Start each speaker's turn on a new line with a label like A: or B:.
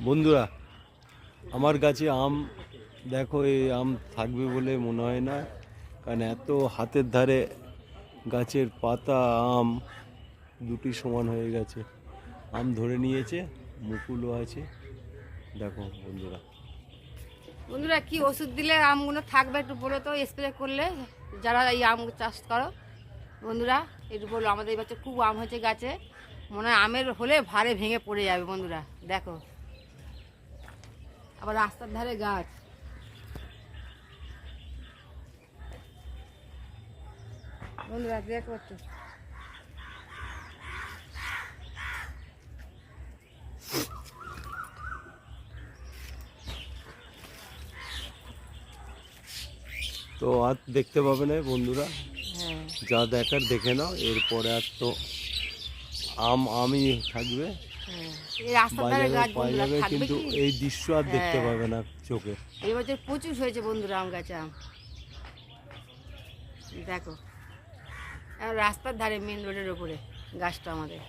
A: বন্ধুরা, আমার গাছে আম দেখো, এই আম থাকবে বলে মনে হয় না, কারণ এত হাতের ধারে গাছের পাতা আম দুটি সমান হয়ে গেছে। আম ধরে নিয়েছে, মুকুলও আছে। দেখো বন্ধুরা,
B: বন্ধুরা কি ওষুধ দিলে আমগুলো থাকবে একটু বলো তো, স্প্রে করলে, যারা এই আম চাষ করো বন্ধুরা একটু বলো। আমাদের এই বছর খুব আম হয়েছে গাছে, মনে হয় আমের হলে ভারে ভেঙে পড়ে যাবে। বন্ধুরা দেখো, আবার রাস্তার ধারে গাছ। বন্ধুরা দেখো একটু,
A: তো আর দেখতে পাবে না বন্ধুরা,
B: হ্যাঁ
A: যা দেখার দেখে নাও। এরপরে আর তো আমি থাকবে,
B: হ্যাঁ, এই রাস্তার ধারে
A: বাজারেও
B: গাছ
A: পাওয়া
B: বন্ধুরা
A: যাবে,
B: থাকবে
A: কিন্তু
B: কি?
A: এই দৃশ্য আর দেখতে
B: হ্যাঁ,
A: পাবে না চোখে।
B: এই বছর প্রচুর হয়েছে বন্ধুরা আম গাছে আম। দেখো, আর রাস্তার ধারে মেন রোডের ওপরে গাছটা আমাদের।